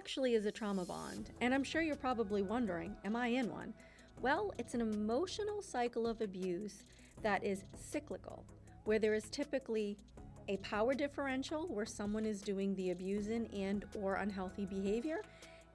actually is a trauma bond? And I'm sure you're probably wondering, am I in one? Well, it's an emotional cycle of abuse that is cyclical, where there is typically a power differential where someone is doing the abusing and or unhealthy behavior,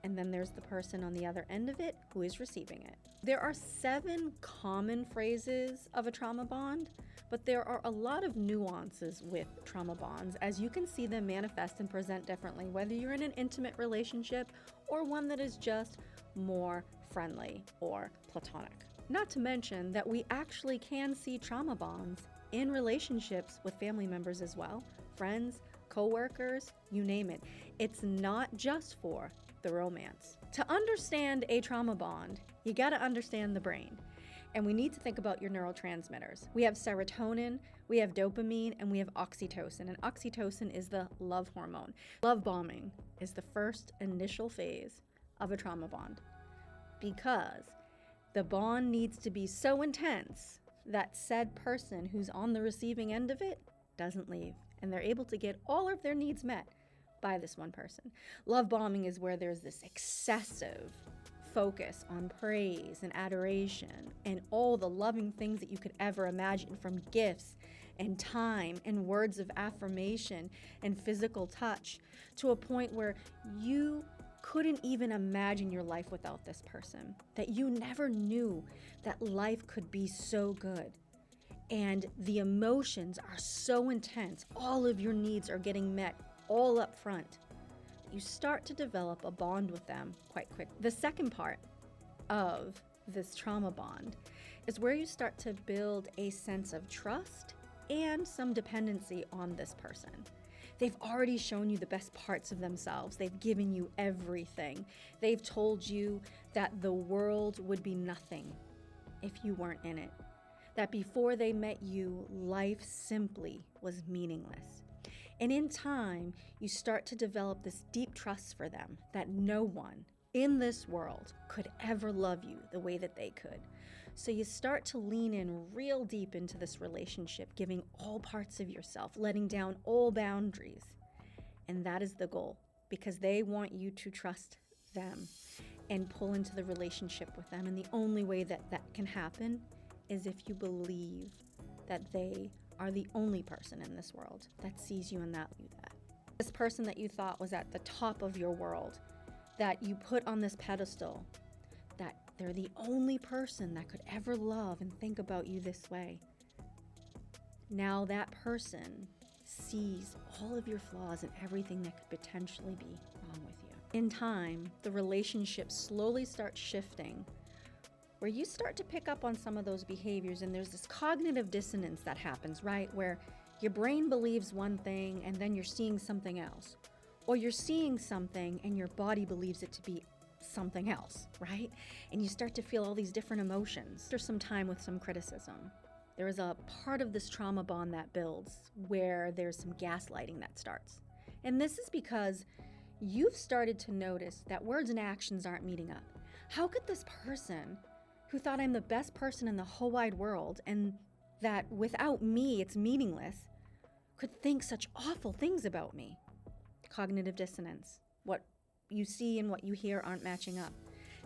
and then there's the person on the other end of it who is receiving it. There are 7 common phrases of a trauma bond, but there are a lot of nuances with trauma bonds, as you can see them manifest and present differently, whether you're in an intimate relationship or one that is just more friendly or platonic. Not to mention that we actually can see trauma bonds in relationships with family members as well, friends, co-workers, you name it. It's not just for the romance. To understand a trauma bond, you got to understand the brain. And we need to think about your neurotransmitters. We have serotonin, we have dopamine, and we have oxytocin. And oxytocin is the love hormone. Love bombing is the first initial phase of a trauma bond, because the bond needs to be so intense that said person who's on the receiving end of it doesn't leave, and they're able to get all of their needs met by this one person. Love bombing is where there's this excessive focus on praise and adoration and all the loving things that you could ever imagine, from gifts and time and words of affirmation and physical touch, to a point where you couldn't even imagine your life without this person, that you never knew that life could be so good. And the emotions are so intense, all of your needs are getting met all up front. You start to develop a bond with them quite quick. The second part of this trauma bond is where you start to build a sense of trust and some dependency on this person. They've already shown you the best parts of themselves. They've given you everything. They've told you that the world would be nothing if you weren't in it. That before they met you, life simply was meaningless. And in time, you start to develop this deep trust for them, that no one in this world could ever love you the way that they could. So you start to lean in real deep into this relationship, giving all parts of yourself, letting down all boundaries. And that is the goal, because they want you to trust them and pull into the relationship with them. And the only way that that can happen is if you believe that they are the only person in this world that sees you and that you that. This person that you thought was at the top of your world, that you put on this pedestal, that they're the only person that could ever love and think about you this way. Now that person sees all of your flaws and everything that could potentially be wrong with you. In time, the relationship slowly starts shifting, where you start to pick up on some of those behaviors, and there's this cognitive dissonance that happens, right? Where your brain believes one thing and then you're seeing something else. Or you're seeing something and your body believes it to be something else, right? And you start to feel all these different emotions. After some time with some criticism, there is a part of this trauma bond that builds where there's some gaslighting that starts. And this is because you've started to notice that words and actions aren't meeting up. How could this person who thought I'm the best person in the whole wide world and that without me it's meaningless, could think such awful things about me? Cognitive dissonance. What you see and what you hear aren't matching up.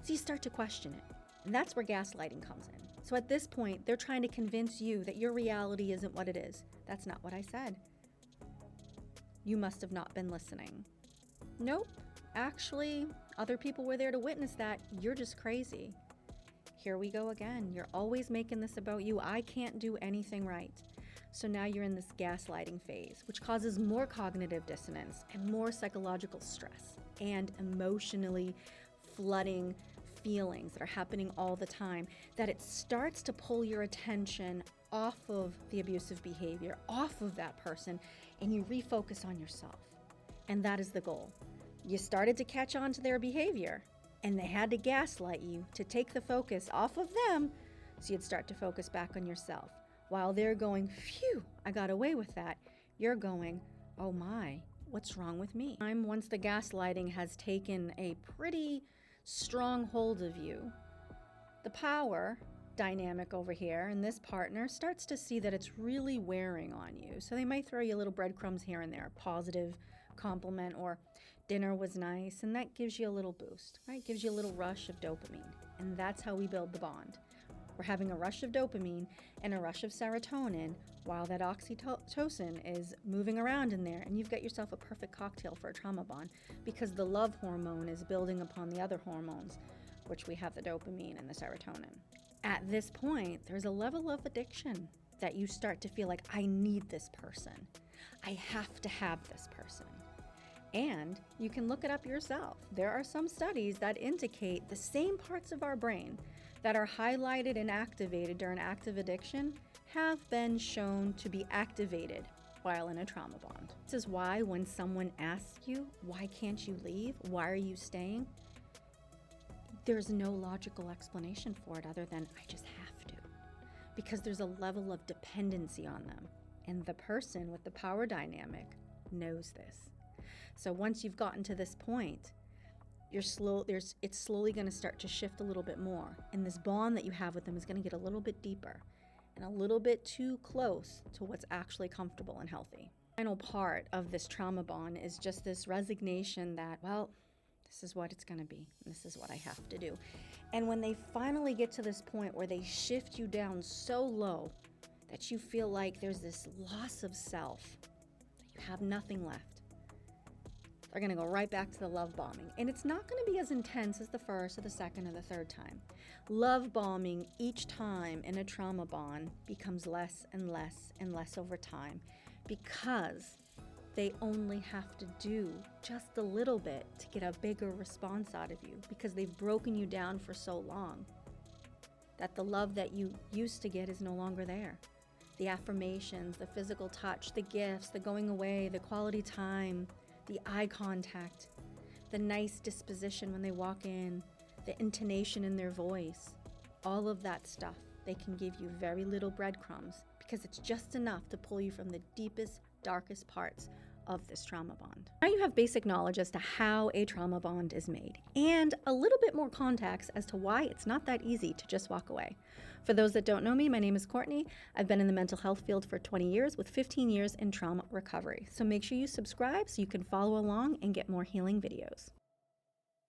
So you start to question it. And that's where gaslighting comes in. So at this point, they're trying to convince you that your reality isn't what it is. That's not what I said. You must have not been listening. Nope. Actually, other people were there to witness that. You're just crazy. Here we go again. You're always making this about you. I can't do anything right. So now you're in this gaslighting phase, which causes more cognitive dissonance and more psychological stress and emotionally flooding feelings that are happening all the time, that it starts to pull your attention off of the abusive behavior, off of that person, and you refocus on yourself. And that is the goal. You started to catch on to their behavior, and they had to gaslight you to take the focus off of them so you'd start to focus back on yourself. While they're going, phew, I got away with that, you're going, oh my, what's wrong with me? Once the gaslighting has taken a pretty strong hold of you, the power dynamic over here and this partner starts to see that it's really wearing on you. So they might throw you little breadcrumbs here and there, positive compliment or dinner was nice, and that gives you a little boost, right? Gives you a little rush of dopamine. And that's how we build the bond. We're having a rush of dopamine and a rush of serotonin while that oxytocin is moving around in there, and you've got yourself a perfect cocktail for a trauma bond because the love hormone is building upon the other hormones, which we have the dopamine and the serotonin. At this point, there's a level of addiction that you start to feel like, I need this person. I have to have this person. And you can look it up yourself. There are some studies that indicate the same parts of our brain that are highlighted and activated during active addiction have been shown to be activated while in a trauma bond. This is why when someone asks you, why can't you leave? Why are you staying? There's no logical explanation for it other than I just have to. Because there's a level of dependency on them. And the person with the power dynamic knows this. So once you've gotten to this point, it's slowly going to start to shift a little bit more. And this bond that you have with them is going to get a little bit deeper and a little bit too close to what's actually comfortable and healthy. The final part of this trauma bond is just this resignation that, well, this is what it's going to be. This is what I have to do. And when they finally get to this point where they shift you down so low that you feel like there's this loss of self, that you have nothing left, they're going to go right back to the love bombing. And it's not going to be as intense as the first or the second or the third time. Love bombing each time in a trauma bond becomes less and less and less over time because they only have to do just a little bit to get a bigger response out of you because they've broken you down for so long that the love that you used to get is no longer there. The affirmations, the physical touch, the gifts, the going away, the quality time, the eye contact, the nice disposition when they walk in, the intonation in their voice, all of that stuff, they can give you very little breadcrumbs because it's just enough to pull you from the deepest, darkest parts of this trauma bond. Now you have basic knowledge as to how a trauma bond is made and a little bit more context as to why it's not that easy to just walk away. For those that don't know me, my name is Courtney. I've been in the mental health field for 20 years with 15 years in trauma recovery. So make sure you subscribe so you can follow along and get more healing videos.